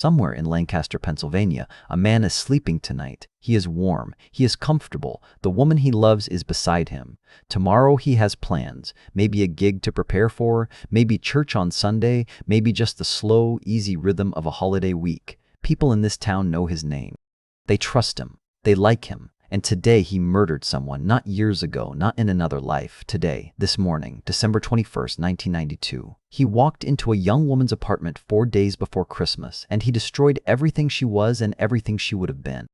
Somewhere in Lancaster, Pennsylvania, a man is sleeping tonight. He is warm. He is comfortable. The woman he loves is beside him. Tomorrow he has plans. Maybe a gig to prepare for, maybe church on Sunday, maybe just the slow, easy rhythm of a holiday week. People in this town know his name. They trust him. They like him. And today he murdered someone, not years ago, not in another life. Today, this morning, December 21st, 1992, he walked into a young woman's apartment 4 days before Christmas, and he destroyed everything she was and everything she would have been.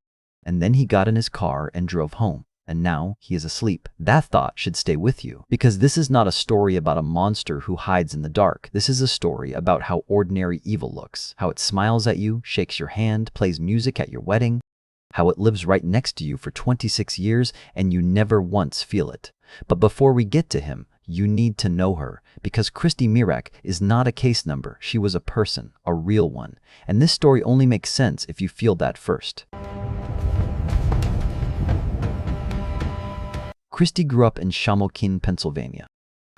And then he got in his car and drove home. And now he is asleep. That thought should stay with you, because this is not a story about a monster who hides in the dark. This is a story about how ordinary evil looks, how it smiles at you, shakes your hand, plays music at your wedding, how it lives right next to you for 26 years and you never once feel it. But before we get to him, you need to know her, because Christy Mirack is not a case number. She was a person, a real one. And this story only makes sense if you feel that first. Christy grew up in Shamokin, Pennsylvania.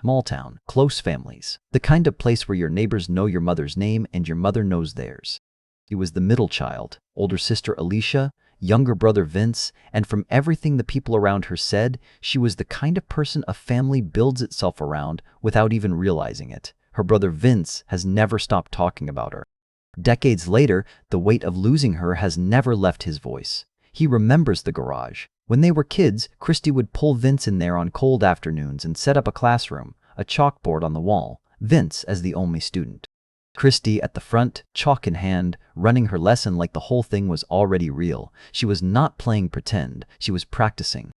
Small town, close families, the kind of place where your neighbors know your mother's name and your mother knows theirs. She was the middle child, older sister Alicia, younger brother Vince, and from everything the people around her said, she was the kind of person a family builds itself around without even realizing it. Her brother Vince has never stopped talking about her. Decades later, the weight of losing her has never left his voice. He remembers the garage. When they were kids, Christy would pull Vince in there on cold afternoons and set up a classroom, a chalkboard on the wall, Vince as the only student. Christy at the front, chalk in hand, running her lesson like the whole thing was already real. She was not playing pretend, she was practicing.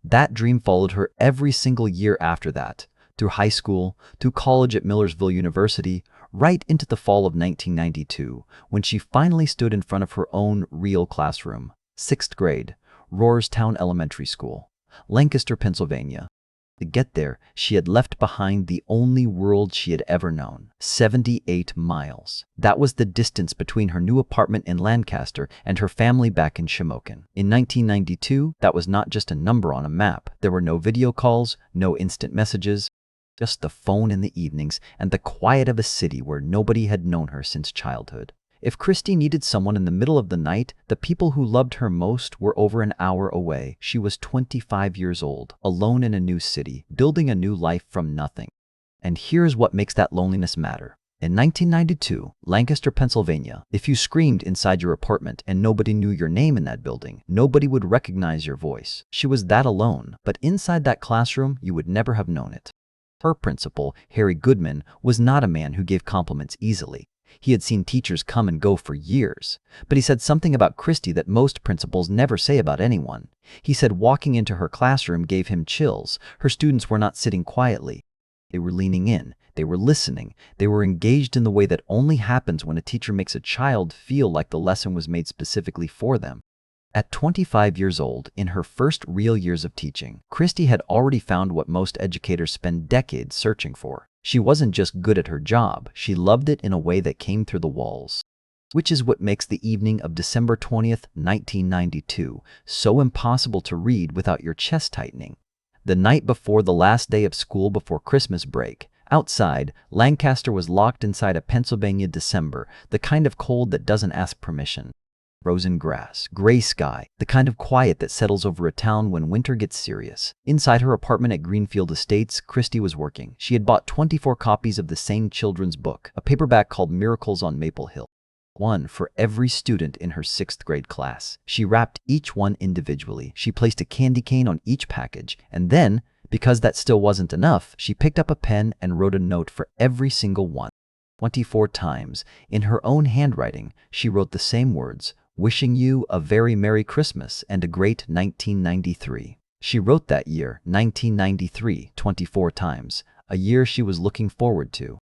That dream followed her every single year after that, through high school, through college at Millersville University, right into the fall of 1992, when she finally stood in front of her own real classroom. 6th grade, Rohrstown Elementary School, Lancaster, Pennsylvania. To get there, she had left behind the only world she had ever known, 78 miles. That was the distance between her new apartment in Lancaster and her family back in Shamokin. In 1992, that was not just a number on a map. There were no video calls, no instant messages, just the phone in the evenings and the quiet of a city where nobody had known her since childhood. If Christy needed someone in the middle of the night, the people who loved her most were over an hour away. She was 25 years old, alone in a new city, building a new life from nothing. And here's what makes that loneliness matter. In 1992, Lancaster, Pennsylvania, if you screamed inside your apartment and nobody knew your name in that building, nobody would recognize your voice. She was that alone, but inside that classroom, you would never have known it. Her principal, Harry Goodman, was not a man who gave compliments easily. He had seen teachers come and go for years, but he said something about Christy that most principals never say about anyone. He said walking into her classroom gave him chills. Her students were not sitting quietly. They were leaning in. They were listening. They were engaged in the way that only happens when a teacher makes a child feel like the lesson was made specifically for them. At 25 years old, in her first real years of teaching, Christy had already found what most educators spend decades searching for. She wasn't just good at her job, she loved it in a way that came through the walls. Which is what makes the evening of December 20th, 1992, so impossible to read without your chest tightening. The night before the last day of school before Christmas break, outside, Lancaster was locked inside a Pennsylvania December, the kind of cold that doesn't ask permission. Frozen grass, gray sky, the kind of quiet that settles over a town when winter gets serious. Inside her apartment at Greenfield Estates, Christy was working. She had bought 24 copies of the same children's book, a paperback called Miracles on Maple Hill. One for every student in her 6th grade class. She wrapped each one individually. She placed a candy cane on each package. And then, because that still wasn't enough, she picked up a pen and wrote a note for every single one. 24 times. In her own handwriting, she wrote the same words, wishing you a very Merry Christmas and a great 1993. She wrote that year, 1993, 24 times, a year she was looking forward to.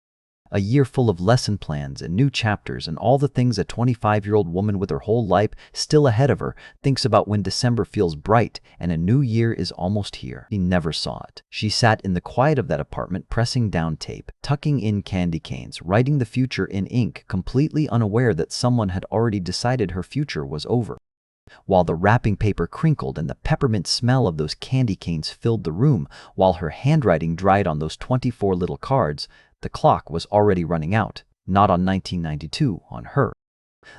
A year full of lesson plans and new chapters and all the things a 25-year-old woman with her whole life still ahead of her thinks about when December feels bright and a new year is almost here. She never saw it. She sat in the quiet of that apartment pressing down tape, tucking in candy canes, writing the future in ink, completely unaware that someone had already decided her future was over. While the wrapping paper crinkled and the peppermint smell of those candy canes filled the room, while her handwriting dried on those 24 little cards, the clock was already running out, not on 1992, on her.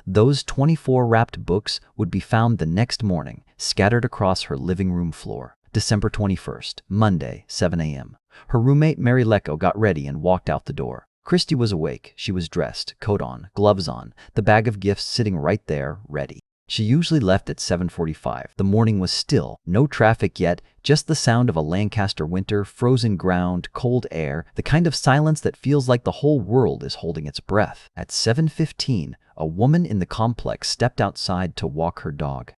Those 24 wrapped books would be found the next morning, scattered across her living room floor. December 21st, Monday, 7 a.m. Her roommate Mary Lecco got ready and walked out the door. Christy was awake. She was dressed, coat on, gloves on, the bag of gifts sitting right there, ready. She usually left at 7:45. The morning was still, no traffic yet, just the sound of a Lancaster winter, frozen ground, cold air, the kind of silence that feels like the whole world is holding its breath. At 7:15, a woman in the complex stepped outside to walk her dog.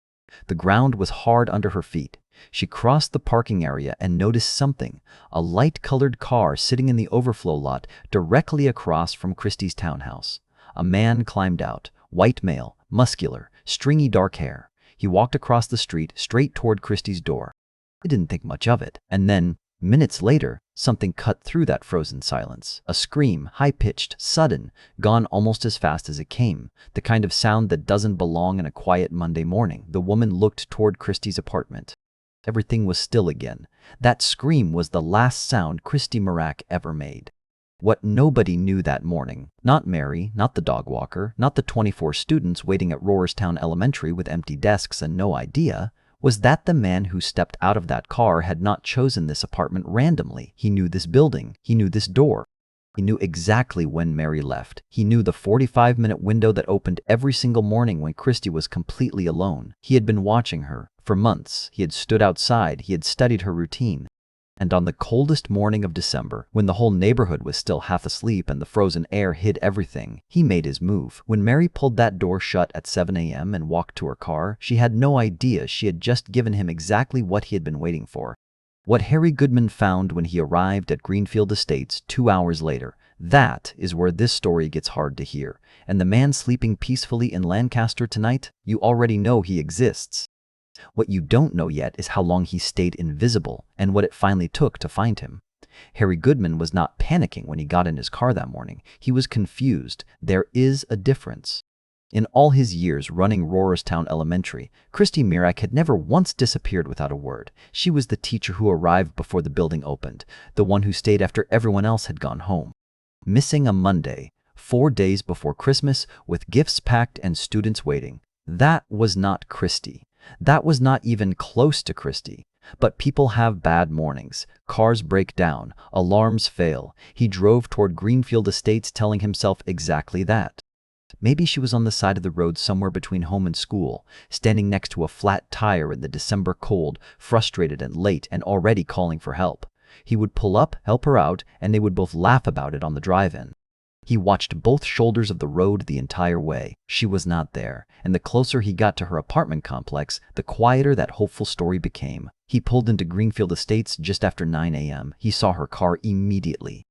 The ground was hard under her feet. She crossed the parking area and noticed something, a light-colored car sitting in the overflow lot directly across from Christy's townhouse. A man climbed out, white male, muscular, stringy dark hair. He walked across the street straight toward Christy's door. He didn't think much of it. And then, minutes later, something cut through that frozen silence. A scream, high-pitched, sudden, gone almost as fast as it came. The kind of sound that doesn't belong in a quiet Monday morning. The woman looked toward Christy's apartment. Everything was still again. That scream was the last sound Christy Mirack ever made. What nobody knew that morning, not Mary, not the dog walker, not the 24 students waiting at Roarstown Elementary with empty desks and no idea, was that the man who stepped out of that car had not chosen this apartment randomly. He knew this building. He knew this door. He knew exactly when Mary left. He knew the 45-minute window that opened every single morning when Christy was completely alone. He had been watching her. For months, he had stood outside. He had studied her routine. And on the coldest morning of December, when the whole neighborhood was still half asleep and the frozen air hid everything, he made his move. When Mary pulled that door shut at 7 a.m. and walked to her car, she had no idea she had just given him exactly what he had been waiting for. What Harry Goodman found when he arrived at Greenfield Estates 2 hours later, that is where this story gets hard to hear. And the man sleeping peacefully in Lancaster tonight, you already know he exists. What you don't know yet is how long he stayed invisible and what it finally took to find him. Harry Goodman was not panicking when he got in his car that morning. He was confused. There is a difference. In all his years running Roarstown Elementary, Christy Mirack had never once disappeared without a word. She was the teacher who arrived before the building opened, the one who stayed after everyone else had gone home. Missing a Monday, 4 days before Christmas, with gifts packed and students waiting. That was not Christy. That was not even close to Christy. But people have bad mornings. Cars break down. Alarms fail. He drove toward Greenfield Estates telling himself exactly that. Maybe she was on the side of the road somewhere between home and school, standing next to a flat tire in the December cold, frustrated and late and already calling for help. He would pull up, help her out, and they would both laugh about it on the drive-in. He watched both shoulders of the road the entire way. She was not there, and the closer he got to her apartment complex, the quieter that hopeful story became. He pulled into Greenfield Estates just after 9 a.m. He saw her car immediately.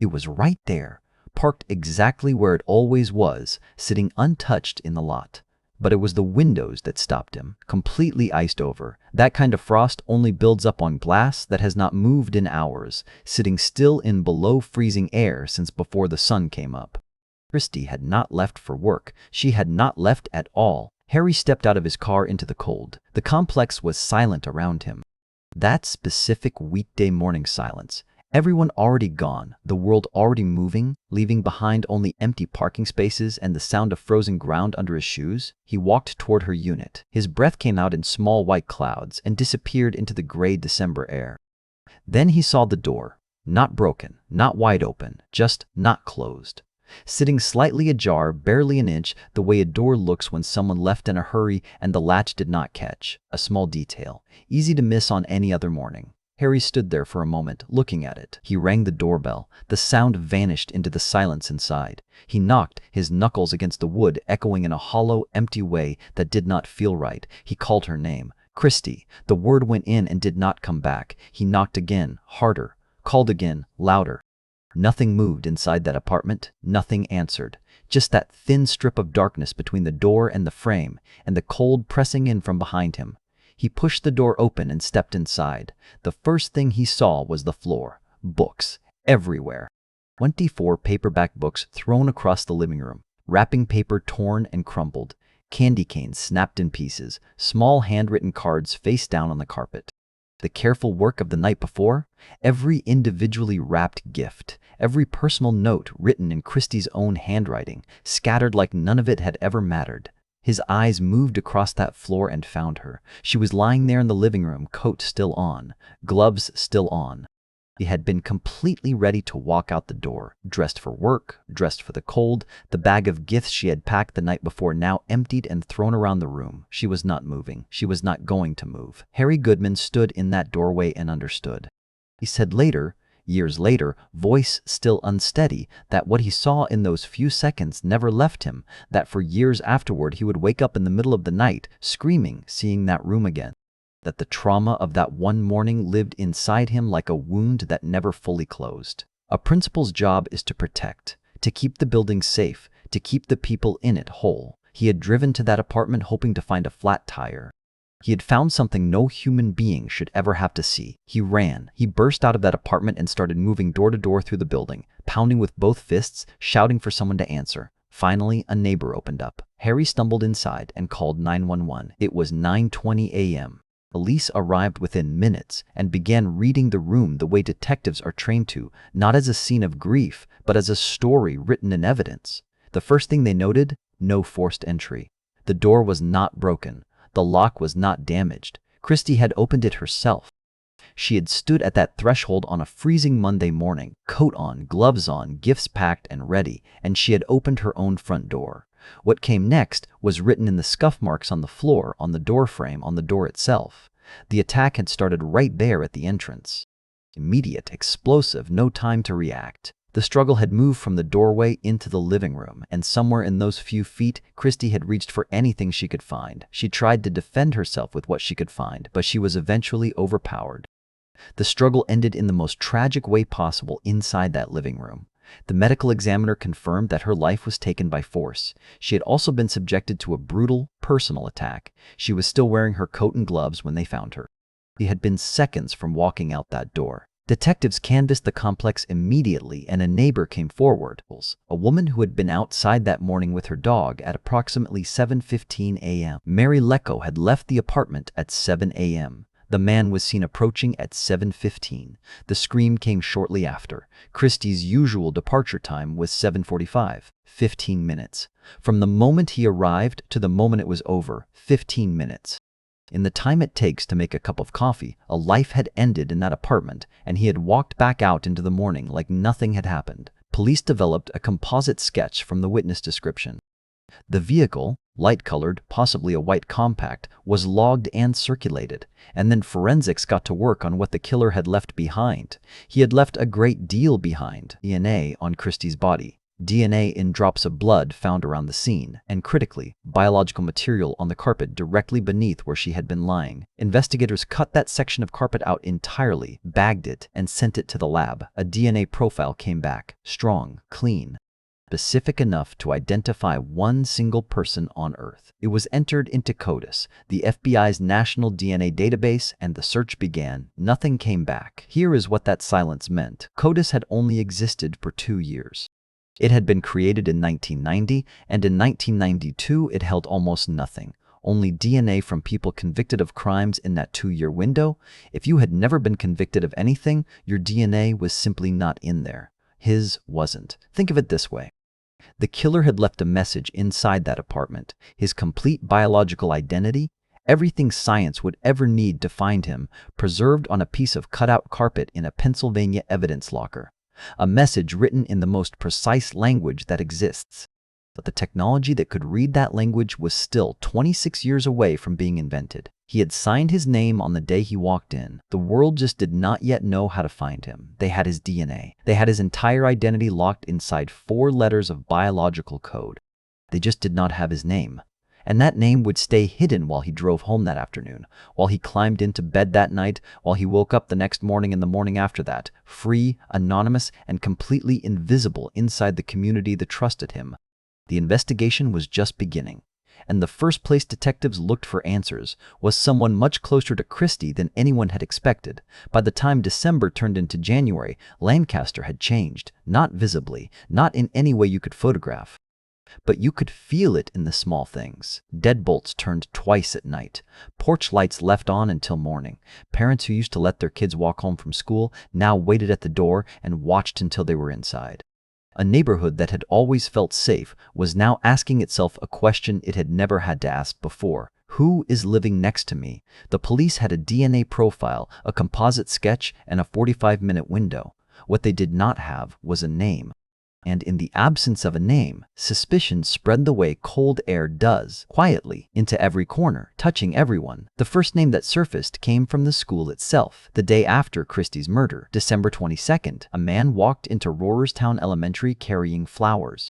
It was right there, parked exactly where it always was, sitting untouched in the lot. But it was the windows that stopped him, completely iced over. That kind of frost only builds up on glass that has not moved in hours, sitting still in below freezing air since before the sun came up. Christy had not left for work. She had not left at all. Harry stepped out of his car into the cold. The complex was silent around him. That specific weekday morning silence. Everyone already gone, the world already moving, leaving behind only empty parking spaces and the sound of frozen ground under his shoes. He walked toward her unit. His breath came out in small white clouds and disappeared into the gray December air. Then he saw the door, not broken, not wide open, just not closed. Sitting slightly ajar, barely an inch, the way a door looks when someone left in a hurry and the latch did not catch. A small detail, easy to miss on any other morning. Harry stood there for a moment, looking at it. He rang the doorbell. The sound vanished into the silence inside. He knocked, his knuckles against the wood echoing in a hollow, empty way that did not feel right. He called her name. Christy. The word went in and did not come back. He knocked again, harder. Called again, louder. Nothing moved inside that apartment. Nothing answered. Just that thin strip of darkness between the door and the frame, and the cold pressing in from behind him. He pushed the door open and stepped inside. The first thing he saw was the floor. Books. Everywhere. 24 paperback books thrown across the living room. Wrapping paper torn and crumpled. Candy canes snapped in pieces. Small handwritten cards face down on the carpet. The careful work of the night before, every individually wrapped gift, every personal note written in Christy's own handwriting, scattered like none of it had ever mattered. His eyes moved across that floor and found her. She was lying there in the living room, coat still on, gloves still on. He had been completely ready to walk out the door, dressed for work, dressed for the cold, the bag of gifts she had packed the night before now emptied and thrown around the room. She was not moving. She was not going to move. Harry Goodman stood in that doorway and understood. He said later, years later, voice still unsteady, that what he saw in those few seconds never left him, that for years afterward he would wake up in the middle of the night, screaming, seeing that room again. That the trauma of that one morning lived inside him like a wound that never fully closed. A principal's job is to protect, to keep the building safe, to keep the people in it whole. He had driven to that apartment hoping to find a flat tire. He had found something no human being should ever have to see. He ran. He burst out of that apartment and started moving door to door through the building, pounding with both fists, shouting for someone to answer. Finally, a neighbor opened up. Harry stumbled inside and called 911. It was 9:20 a.m. Police arrived within minutes and began reading the room the way detectives are trained to, not as a scene of grief, but as a story written in evidence. The first thing they noted, no forced entry. The door was not broken. The lock was not damaged. Christy had opened it herself. She had stood at that threshold on a freezing Monday morning, coat on, gloves on, gifts packed and ready, and she had opened her own front door. What came next was written in the scuff marks on the floor, on the door frame, on the door itself. The attack had started right there at the entrance. Immediate, explosive, no time to react. The struggle had moved from the doorway into the living room, and somewhere in those few feet, Christy had reached for anything she could find. She tried to defend herself with what she could find, but she was eventually overpowered. The struggle ended in the most tragic way possible inside that living room. The medical examiner confirmed that her life was taken by force. She had also been subjected to a brutal, personal attack. She was still wearing her coat and gloves when they found her. She had been seconds from walking out that door. Detectives canvassed the complex immediately, and a neighbor came forward. A woman who had been outside that morning with her dog at approximately 7:15 a.m. Mary Lecco had left the apartment at 7 a.m. The man was seen approaching at 7:15. The scream came shortly after. Christy's usual departure time was 7:45, 15 minutes. From the moment he arrived to the moment it was over, 15 minutes. In the time it takes to make a cup of coffee, a life had ended in that apartment, and he had walked back out into the morning like nothing had happened. Police developed a composite sketch from the witness description. The vehicle, light-colored, possibly a white compact, was logged and circulated, and then forensics got to work on what the killer had left behind. He had left a great deal behind. DNA on Christy's body, DNA in drops of blood found around the scene, and critically, biological material on the carpet directly beneath where she had been lying. Investigators cut that section of carpet out entirely, bagged it, and sent it to the lab. A DNA profile came back, strong, clean, specific enough to identify one single person on Earth. It was entered into CODIS, the FBI's national DNA database, and the search began. Nothing came back. Here is what that silence meant. CODIS had only existed for 2 years. It had been created in 1990, and in 1992 it held almost nothing. Only DNA from people convicted of crimes in that 2-year window. If you had never been convicted of anything, your DNA was simply not in there. His wasn't. Think of it this way. The killer had left a message inside that apartment, his complete biological identity, everything science would ever need to find him, preserved on a piece of cutout carpet in a Pennsylvania evidence locker. A message written in the most precise language that exists. But the technology that could read that language was still 26 years away from being invented. He had signed his name on the day he walked in. The world just did not yet know how to find him. They had his DNA. They had his entire identity locked inside 4 letters of biological code. They just did not have his name. And that name would stay hidden while he drove home that afternoon, while he climbed into bed that night, while he woke up the next morning and the morning after that, free, anonymous, and completely invisible inside the community that trusted him. The investigation was just beginning, and the first place detectives looked for answers was someone much closer to Christy than anyone had expected. By the time December turned into January, Lancaster had changed, not visibly, not in any way you could photograph. But you could feel it in the small things. Deadbolts turned twice at night. Porch lights left on until morning. Parents who used to let their kids walk home from school now waited at the door and watched until they were inside. A neighborhood that had always felt safe was now asking itself a question it had never had to ask before. Who is living next to me? The police had a DNA profile, a composite sketch, and a 45-minute window. What they did not have was a name. And in the absence of a name, suspicion spread the way cold air does, quietly, into every corner, touching everyone. The first name that surfaced came from the school itself. The day after Christy's murder, December 22nd, a man walked into Rohrerstown Elementary carrying flowers.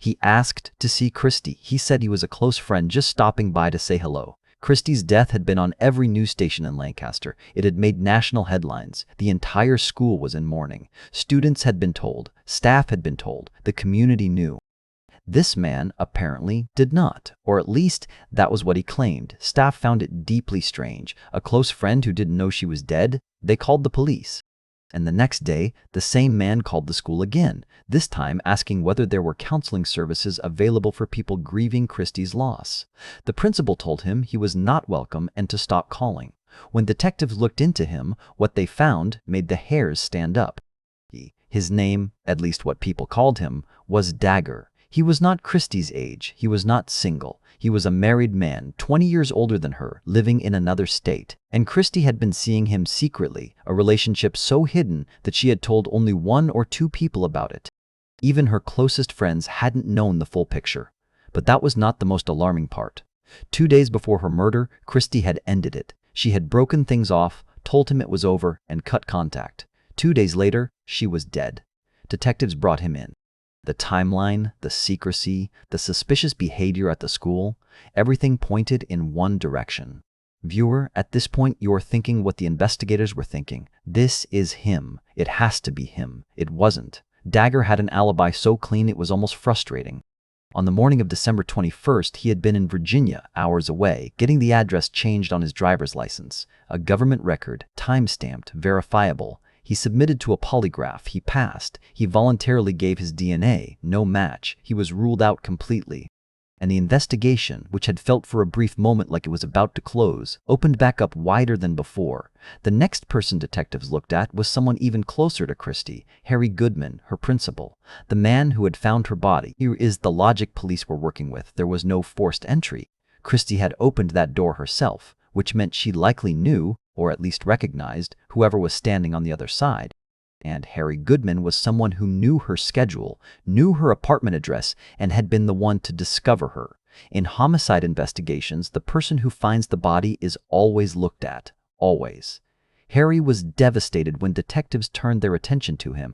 He asked to see Christy. He said he was a close friend just stopping by to say hello. Christy's death had been on every news station in Lancaster. It had made national headlines. The entire school was in mourning. Students had been told. Staff had been told. The community knew. This man apparently did not, or at least that was what he claimed. Staff found it deeply strange. A close friend who didn't know she was dead? They called the police. And the next day, the same man called the school again, this time asking whether there were counseling services available for people grieving Christy's loss. The principal told him he was not welcome and to stop calling. When detectives looked into him, what they found made the hairs stand up. His name, at least what people called him, was Dagger. He was not Christy's age. He was not single. He was a married man, 20 years older than her, living in another state. And Christy had been seeing him secretly, a relationship so hidden that she had told only 1 or 2 people about it. Even her closest friends hadn't known the full picture. But that was not the most alarming part. 2 days before her murder, Christy had ended it. She had broken things off, told him it was over, and cut contact. 2 days later, she was dead. Detectives brought him in. The timeline, the secrecy, the suspicious behavior at the school, everything pointed in one direction. Viewer, at this point you are thinking what the investigators were thinking. This is him. It has to be him. It wasn't. Dagger had an alibi so clean it was almost frustrating. On the morning of December 21st, he had been in Virginia, hours away, getting the address changed on his driver's license. A government record, time-stamped, verifiable. He submitted to a polygraph. He passed. He voluntarily gave his DNA. No match. He was ruled out completely. And the investigation, which had felt for a brief moment like it was about to close, opened back up wider than before. The next person detectives looked at was someone even closer to Christy, Harry Goodman, her principal, the man who had found her body. Here is the logic police were working with. There was no forced entry. Christy had opened that door herself, which meant she likely knew, or at least recognized, whoever was standing on the other side. And Harry Goodman was someone who knew her schedule, knew her apartment address, and had been the one to discover her. In homicide investigations, the person who finds the body is always looked at. Always. Harry was devastated when detectives turned their attention to him.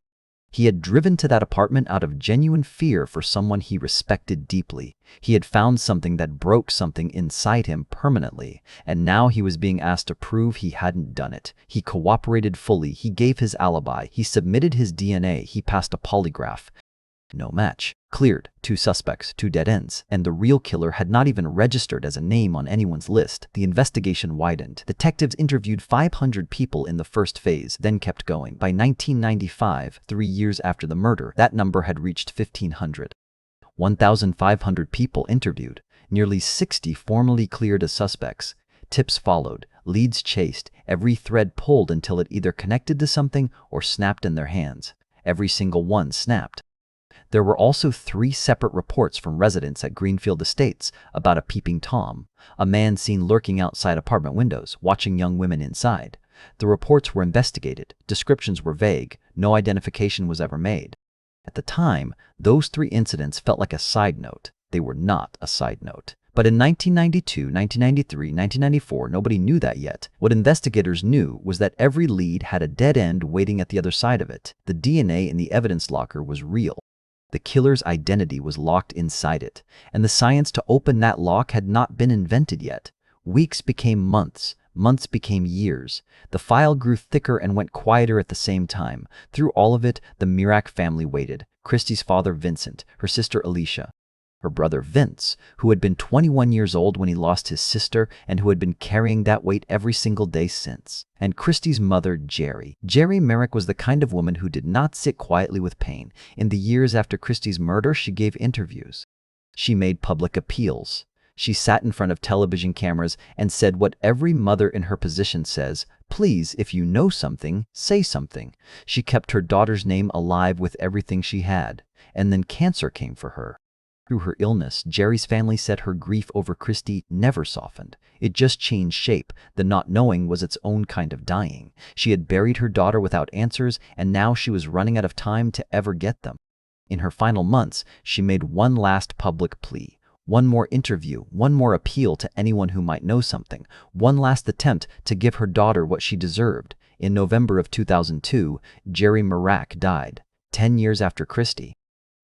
He had driven to that apartment out of genuine fear for someone he respected deeply. He had found something that broke something inside him permanently, and now he was being asked to prove he hadn't done it. He cooperated fully. He gave his alibi. He submitted his DNA. He passed a polygraph. No match. Cleared. 2 suspects, 2 dead ends. And the real killer had not even registered as a name on anyone's list. The investigation widened. Detectives interviewed 500 people in the first phase, then kept going. By 1995, 3 years after the murder, that number had reached 1,500. 1,500 people interviewed. Nearly 60 formally cleared as suspects. Tips followed. Leads chased. Every thread pulled until it either connected to something or snapped in their hands. Every single one snapped. There were also 3 separate reports from residents at Greenfield Estates about a peeping Tom, a man seen lurking outside apartment windows, watching young women inside. The reports were investigated. Descriptions were vague. No identification was ever made. At the time, those 3 incidents felt like a side note. They were not a side note. But in 1992, 1993, 1994, nobody knew that yet. What investigators knew was that every lead had a dead end waiting at the other side of it. The DNA in the evidence locker was real. The killer's identity was locked inside it, and the science to open that lock had not been invented yet. Weeks became months, months became years. The file grew thicker and went quieter at the same time. Through all of it, the Mirack family waited. Christy's father, Vincent, her sister, Alicia, her brother, Vince, who had been 21 years old when he lost his sister and who had been carrying that weight every single day since. And Christy's mother, Jerry. Jerry Mirack was the kind of woman who did not sit quietly with pain. In the years after Christy's murder, she gave interviews. She made public appeals. She sat in front of television cameras and said what every mother in her position says: please, if you know something, say something. She kept her daughter's name alive with everything she had. And then cancer came for her. Through her illness, Jerry's family said her grief over Christy never softened. It just changed shape. The not knowing was its own kind of dying. She had buried her daughter without answers, and now she was running out of time to ever get them. In her final months, she made one last public plea. One more interview, one more appeal to anyone who might know something, one last attempt to give her daughter what she deserved. In November of 2002, Jerry Mirack died, 10 years after Christy.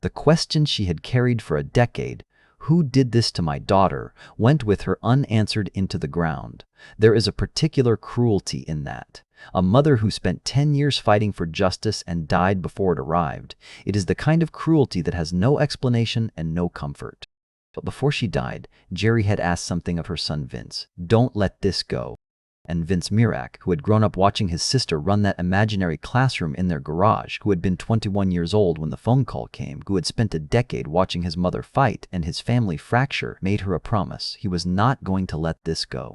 The question she had carried for a decade, "Who did this to my daughter?" went with her unanswered into the ground. There is a particular cruelty in that. A mother who spent 10 years fighting for justice and died before it arrived. It is the kind of cruelty that has no explanation and no comfort. But before she died, Jerry had asked something of her son Vince. "Don't let this go." And Vince Mirack, who had grown up watching his sister run that imaginary classroom in their garage, who had been 21 years old when the phone call came, who had spent a decade watching his mother fight and his family fracture, made her a promise. He was not going to let this go.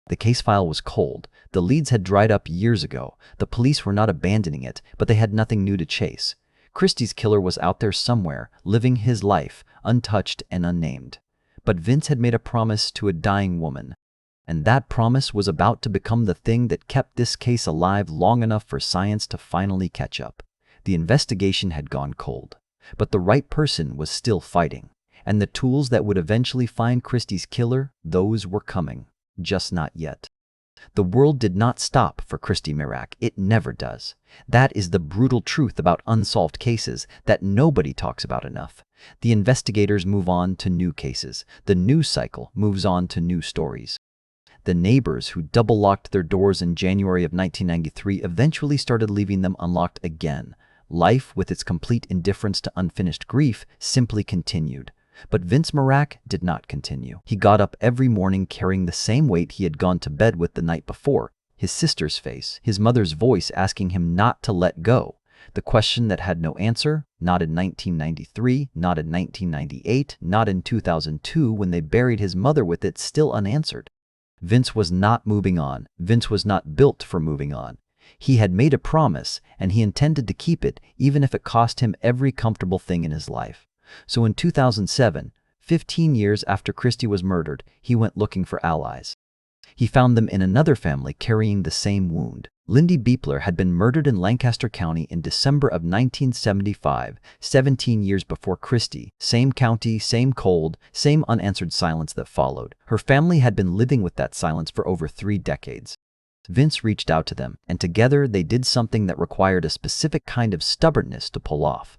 The case file was cold. The leads had dried up years ago. The police were not abandoning it, but they had nothing new to chase. Christy's killer was out there somewhere, living his life, untouched and unnamed. But Vince had made a promise to a dying woman. And that promise was about to become the thing that kept this case alive long enough for science to finally catch up. The investigation had gone cold, but the right person was still fighting. And the tools that would eventually find Christy's killer, those were coming. Just not yet. The world did not stop for Christy Mirack. It never does. That is the brutal truth about unsolved cases that nobody talks about enough. The investigators move on to new cases. The news cycle moves on to new stories. The neighbors who double-locked their doors in January of 1993 eventually started leaving them unlocked again. Life, with its complete indifference to unfinished grief, simply continued. But Vince Mirack did not continue. He got up every morning carrying the same weight he had gone to bed with the night before. His sister's face, his mother's voice asking him not to let go. The question that had no answer, not in 1993, not in 1998, not in 2002 when they buried his mother with it, still unanswered. Vince was not moving on. Vince was not built for moving on. He had made a promise, and he intended to keep it, even if it cost him every comfortable thing in his life. So in 2007, 15 years after Christy was murdered, he went looking for allies. He found them in another family carrying the same wound. Lindy Biechler had been murdered in Lancaster County in December of 1975, 17 years before Christy. Same county, same cold, same unanswered silence that followed. Her family had been living with that silence for over 3 decades. Vince reached out to them, and together they did something that required a specific kind of stubbornness to pull off.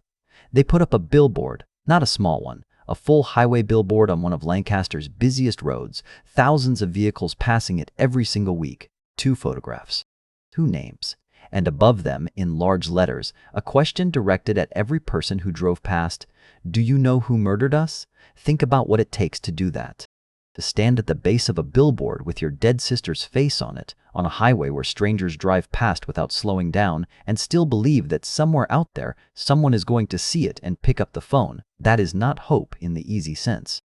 They put up a billboard, not a small one, a full highway billboard on one of Lancaster's busiest roads, thousands of vehicles passing it every single week. 2 photographs. 2 names, and above them, in large letters, a question directed at every person who drove past. Do you know who murdered us? Think about what it takes to do that. To stand at the base of a billboard with your dead sister's face on it, on a highway where strangers drive past without slowing down, and still believe that somewhere out there, someone is going to see it and pick up the phone. That is not hope in the easy sense.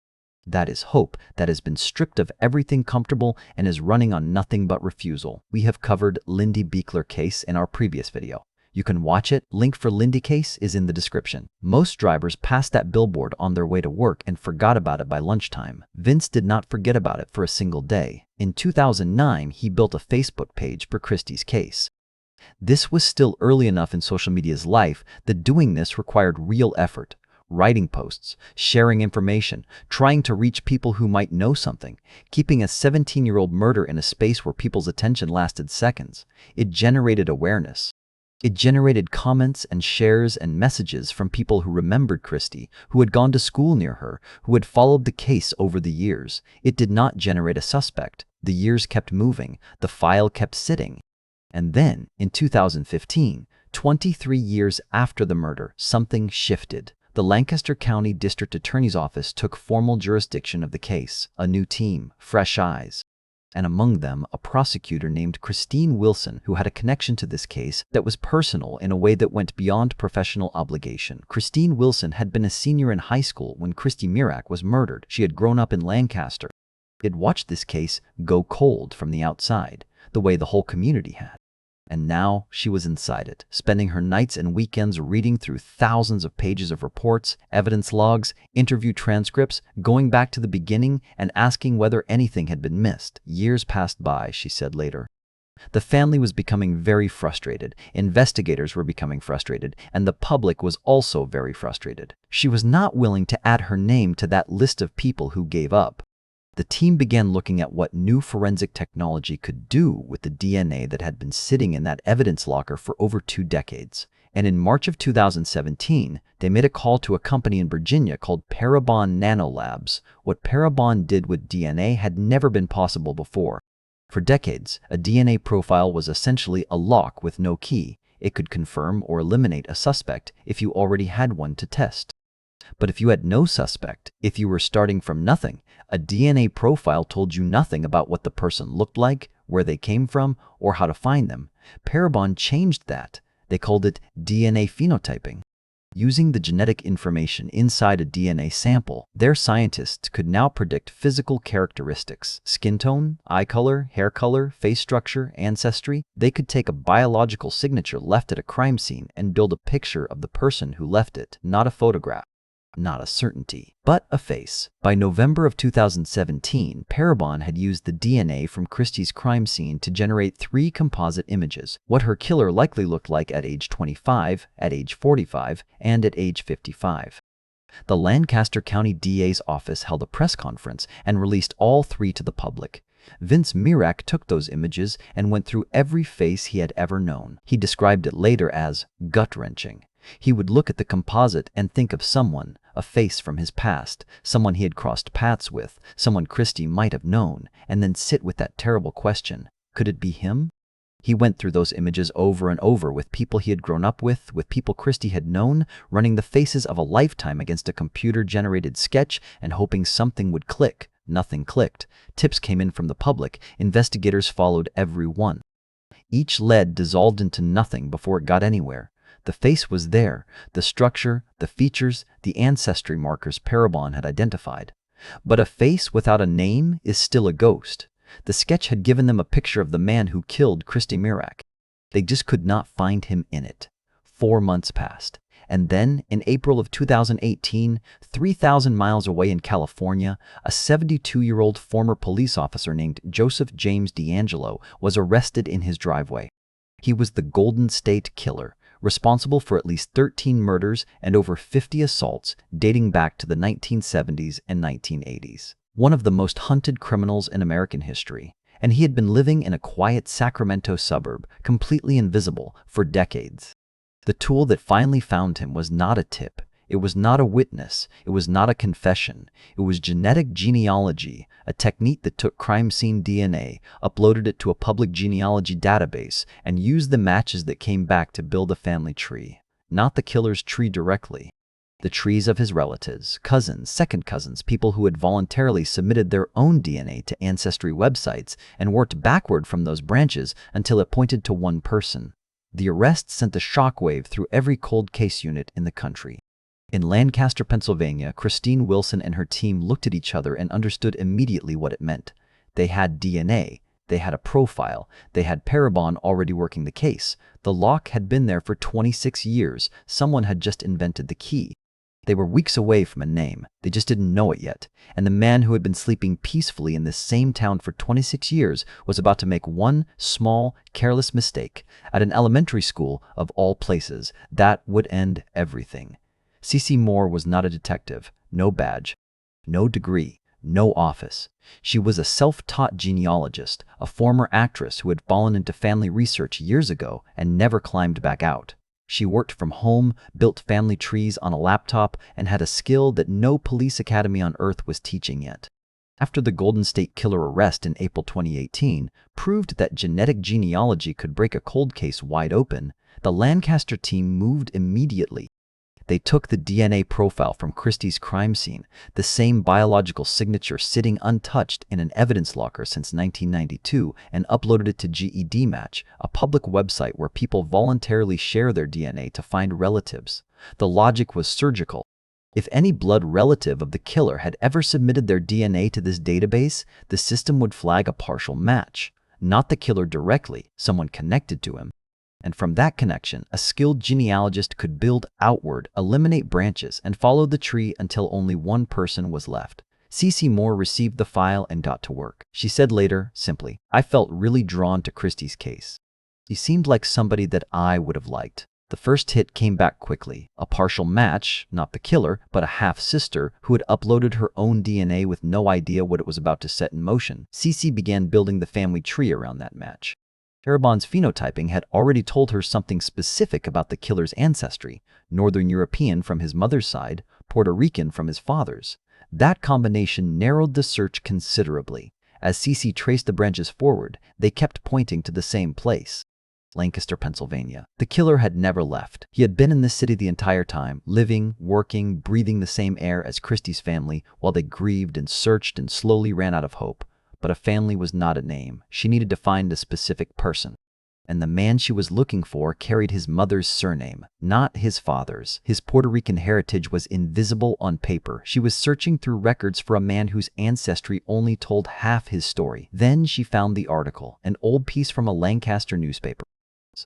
That is hope that has been stripped of everything comfortable and is running on nothing but refusal. We have covered Lindy Biechler case in our previous video. You can watch it. Link for Lindy case is in the description. Most drivers passed that billboard on their way to work and forgot about it by lunchtime. Vince did not forget about it for a single day. In 2009, he built a Facebook page for Christy's case. This was still early enough in social media's life that doing this required real effort. Writing posts, sharing information, trying to reach people who might know something, keeping a 17-year-old murder in a space where people's attention lasted seconds. It generated awareness. It generated comments and shares and messages from people who remembered Christy, who had gone to school near her, who had followed the case over the years. It did not generate a suspect. The years kept moving. The file kept sitting. And then, in 2015, 23 years after the murder, something shifted. The Lancaster County District Attorney's Office took formal jurisdiction of the case. A new team, fresh eyes. and among them a prosecutor named Christine Wilson, who had a connection to this case that was personal in a way that went beyond professional obligation. Christine Wilson had been a senior in high school when Christy Mirack was murdered. She had grown up in Lancaster. Had watched this case go cold from the outside, the way the whole community had. And now she was inside it, spending her nights and weekends reading through thousands of pages of reports, evidence logs, interview transcripts, going back to the beginning and asking whether anything had been missed. Years passed by, she said later. The family was becoming very frustrated, investigators were becoming frustrated, and the public was also very frustrated. She was not willing to add her name to that list of people who gave up. The team began looking at what new forensic technology could do with the DNA that had been sitting in that evidence locker for over 2 decades. And in March of 2017, they made a call to a company in Virginia called Parabon Nanolabs. What Parabon did with DNA had never been possible before. For decades, a DNA profile was essentially a lock with no key. It could confirm or eliminate a suspect if you already had one to test. But if you had no suspect, if you were starting from nothing, a DNA profile told you nothing about what the person looked like, where they came from, or how to find them. Parabon changed that. They called it DNA phenotyping. Using the genetic information inside a DNA sample, their scientists could now predict physical characteristics: skin tone, eye color, hair color, face structure, ancestry. They could take a biological signature left at a crime scene and build a picture of the person who left it, not a photograph. Not a certainty, but a face. By November of 2017, Parabon had used the DNA from Christie's crime scene to generate 3 composite images: what her killer likely looked like at age 25, at age 45, and at age 55. The Lancaster County DA's office held a press conference and released all 3 to the public. Vince Mirack took those images and went through every face he had ever known. He described it later as gut-wrenching. He would look at the composite and think of someone, a face from his past, someone he had crossed paths with, someone Christy might have known, and then sit with that terrible question: could it be him? He went through those images over and over with people he had grown up with people Christy had known, running the faces of a lifetime against a computer-generated sketch and hoping something would click. Nothing clicked. Tips came in from the public. Investigators followed every one. Each lead dissolved into nothing before it got anywhere. The face was there, the structure, the features, the ancestry markers Parabon had identified. But a face without a name is still a ghost. The sketch had given them a picture of the man who killed Christy Mirack. They just could not find him in it. 4 months passed. And then, in April of 2018, 3,000 miles away in California, a 72-year-old former police officer named Joseph James D'Angelo was arrested in his driveway. He was the Golden State Killer, responsible for at least 13 murders and over 50 assaults dating back to the 1970s and 1980s. One of the most hunted criminals in American history, and he had been living in a quiet Sacramento suburb, completely invisible, for decades. The tool that finally found him was not a tip. It was not a witness. It was not a confession. It was genetic genealogy, a technique that took crime scene DNA, uploaded it to a public genealogy database, and used the matches that came back to build a family tree. Not the killer's tree directly. The trees of his relatives, cousins, second cousins, people who had voluntarily submitted their own DNA to ancestry websites and worked backward from those branches until it pointed to one person. The arrest sent a shockwave through every cold case unit in the country. In Lancaster, Pennsylvania, Christine Wilson and her team looked at each other and understood immediately what it meant. They had DNA, they had a profile, they had Parabon already working the case. The lock had been there for 26 years. Someone had just invented the key. They were weeks away from a name. They just didn't know it yet. And the man who had been sleeping peacefully in this same town for 26 years was about to make one small, careless mistake at an elementary school of all places. That would end everything. C.C. Moore was not a detective, no badge, no degree, no office. She was a self-taught genealogist, a former actress who had fallen into family research years ago and never climbed back out. She worked from home, built family trees on a laptop, and had a skill that no police academy on earth was teaching yet. After the Golden State Killer arrest in April 2018 proved that genetic genealogy could break a cold case wide open, the Lancaster team moved immediately. They took the DNA profile from Christy's crime scene, the same biological signature sitting untouched in an evidence locker since 1992, and uploaded it to GED Match, a public website where people voluntarily share their DNA to find relatives. The logic was surgical. If any blood relative of the killer had ever submitted their DNA to this database, the system would flag a partial match. Not the killer directly, someone connected to him. And from that connection, a skilled genealogist could build outward, eliminate branches, and follow the tree until only one person was left. Cece Moore received the file and got to work. She said later, simply, "I felt really drawn to Christy's case. He seemed like somebody that I would have liked." The first hit came back quickly. A partial match, not the killer, but a half-sister who had uploaded her own DNA with no idea what it was about to set in motion. Cece began building the family tree around that match. Terrebonne's phenotyping had already told her something specific about the killer's ancestry: Northern European from his mother's side, Puerto Rican from his father's. That combination narrowed the search considerably. As Cece traced the branches forward, they kept pointing to the same place: Lancaster, Pennsylvania. The killer had never left. He had been in this city the entire time, living, working, breathing the same air as Christy's family, while they grieved and searched and slowly ran out of hope. But a family was not a name. She needed to find a specific person. And the man she was looking for carried his mother's surname, not his father's. His Puerto Rican heritage was invisible on paper. She was searching through records for a man whose ancestry only told half his story. Then she found the article, an old piece from a Lancaster newspaper.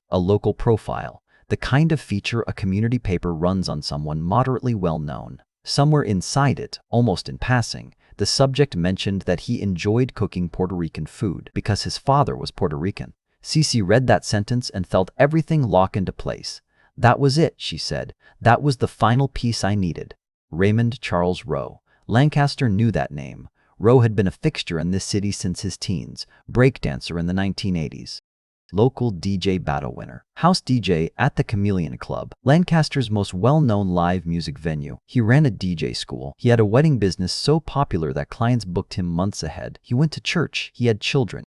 A local profile, the kind of feature a community paper runs on someone moderately well known. Somewhere inside it, almost in passing, the subject mentioned that he enjoyed cooking Puerto Rican food because his father was Puerto Rican. Cece read that sentence and felt everything lock into place. "That was it," she said. "That was the final piece I needed." Raymond Charles Rowe. Lancaster knew that name. Rowe had been a fixture in this city since his teens, breakdancer in the 1980s. Local DJ battle winner. House DJ at the Chameleon Club, Lancaster's most well-known live music venue. He ran a DJ school. He had a wedding business so popular that clients booked him months ahead. He went to church. He had children.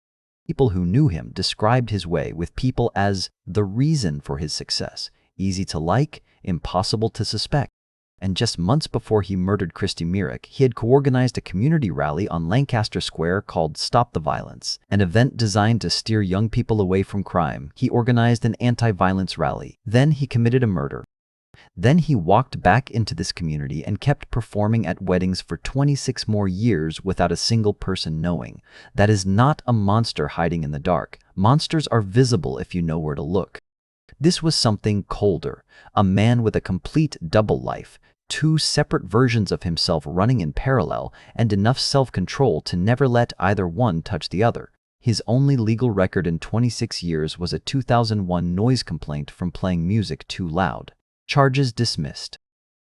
People who knew him described his way with people as the reason for his success. Easy to like, impossible to suspect. And just months before he murdered Christy Mirack, he had co-organized a community rally on Lancaster Square called Stop the Violence, an event designed to steer young people away from crime. He organized an anti-violence rally. Then he committed a murder. Then he walked back into this community and kept performing at weddings for 26 more years without a single person knowing. That is not a monster hiding in the dark. Monsters are visible if you know where to look. This was something colder, a man with a complete double life, two separate versions of himself running in parallel, and enough self-control to never let either one touch the other. His only legal record in 26 years was a 2001 noise complaint from playing music too loud. Charges dismissed.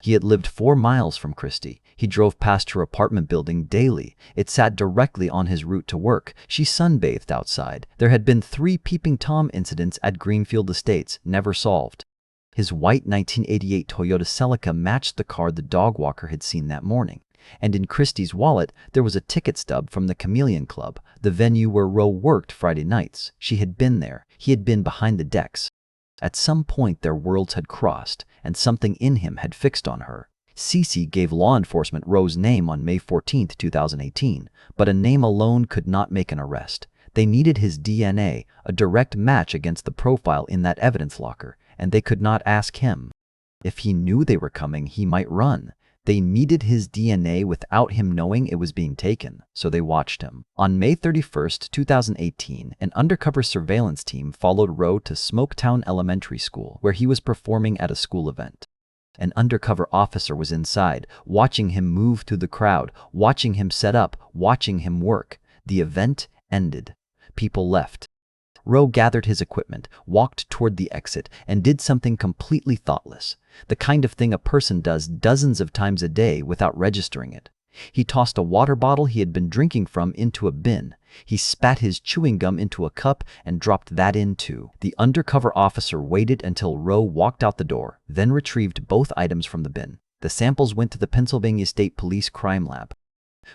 He had lived 4 miles from Christy. He drove past her apartment building daily. It sat directly on his route to work. She sunbathed outside. There had been 3 Peeping Tom incidents at Greenfield Estates, never solved. His white 1988 Toyota Celica matched the car the dog walker had seen that morning. And in Christy's wallet, there was a ticket stub from the Chameleon Club, the venue where Rowe worked Friday nights. She had been there. He had been behind the decks. At some point, their worlds had crossed, and something in him had fixed on her. Cece gave law enforcement Rowe's name on May 14, 2018, but a name alone could not make an arrest. They needed his DNA, a direct match against the profile in that evidence locker, and they could not ask him. If he knew they were coming, he might run. They needed his DNA without him knowing it was being taken, so they watched him. On May 31, 2018, an undercover surveillance team followed Rowe to Smoketown Elementary School, where he was performing at a school event. An undercover officer was inside, watching him move through the crowd, watching him set up, watching him work. The event ended. People left. Rowe gathered his equipment, walked toward the exit, and did something completely thoughtless, the kind of thing a person does dozens of times a day without registering it. He tossed a water bottle he had been drinking from into a bin. He spat his chewing gum into a cup and dropped that in too. The undercover officer waited until Rowe walked out the door, then retrieved both items from the bin. The samples went to the Pennsylvania State Police Crime Lab.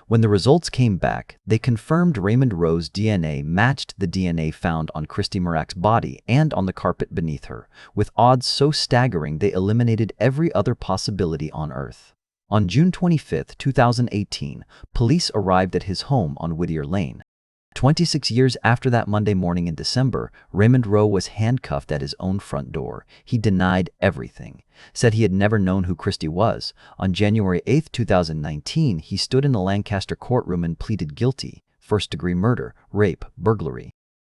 When the results came back, they confirmed Raymond Rowe's DNA matched the DNA found on Christy Mirack's body and on the carpet beneath her, with odds so staggering they eliminated every other possibility on Earth. On June 25, 2018, police arrived at his home on Whittier Lane. 26 years after that Monday morning in December, Raymond Rowe was handcuffed at his own front door. He denied everything, said he had never known who Christy was. On January 8, 2019, he stood in the Lancaster courtroom and pleaded guilty: first-degree murder, rape, burglary.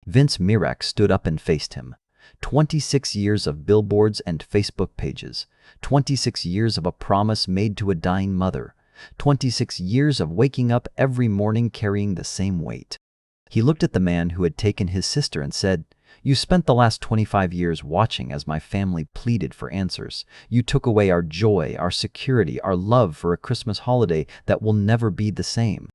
Vince Mirack stood up and faced him. 26 years of billboards and Facebook pages. 26 years of a promise made to a dying mother. 26 years of waking up every morning carrying the same weight. He looked at the man who had taken his sister and said, "You spent the last 25 years watching as my family pleaded for answers. You took away our joy, our security, our love for a Christmas holiday that will never be the same.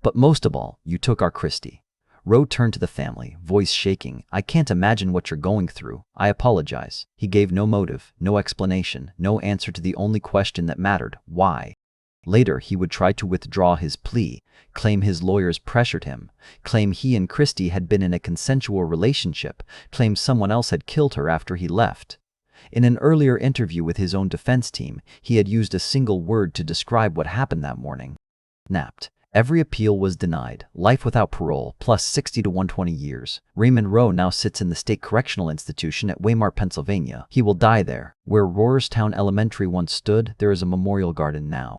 But most of all, you took our Christy." Rowe turned to the family, voice shaking. "I can't imagine what you're going through. I apologize." He gave no motive, no explanation, no answer to the only question that mattered: why? Later, he would try to withdraw his plea, claim his lawyers pressured him, claim he and Christy had been in a consensual relationship, claim someone else had killed her after he left. In an earlier interview with his own defense team, he had used a single word to describe what happened that morning: napped. Every appeal was denied. Life without parole, plus 60 to 120 years. Raymond Rowe now sits in the State Correctional Institution at Weimar, Pennsylvania. He will die there. Where Rohrerstown Elementary once stood, there is a memorial garden now.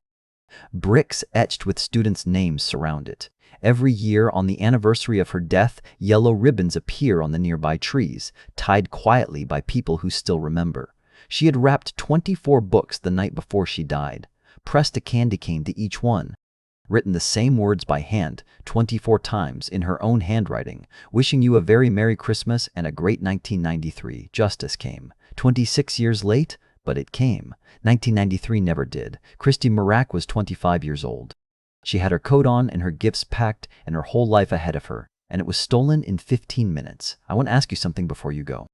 Bricks etched with students' names surround it. Every year, on the anniversary of her death, yellow ribbons appear on the nearby trees, tied quietly by people who still remember. She had wrapped 24 books the night before she died, pressed a candy cane to each one, written the same words by hand 24 times in her own handwriting: "Wishing you a very Merry Christmas and a great 1993. Justice came. 26 years late, but it came. 1993 never did." Christy Mirack was 25 years old. She had her coat on and her gifts packed and her whole life ahead of her, and it was stolen in 15 minutes. I want to ask you something before you go.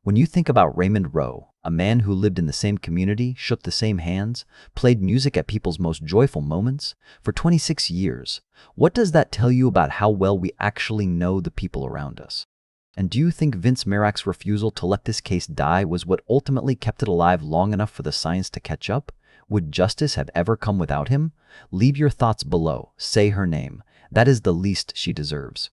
When you think about Raymond Rowe, a man who lived in the same community, shook the same hands, played music at people's most joyful moments, for 26 years, what does that tell you about how well we actually know the people around us? And do you think Vince Mirack's refusal to let this case die was what ultimately kept it alive long enough for the science to catch up? Would justice have ever come without him? Leave your thoughts below. Say her name. That is the least she deserves.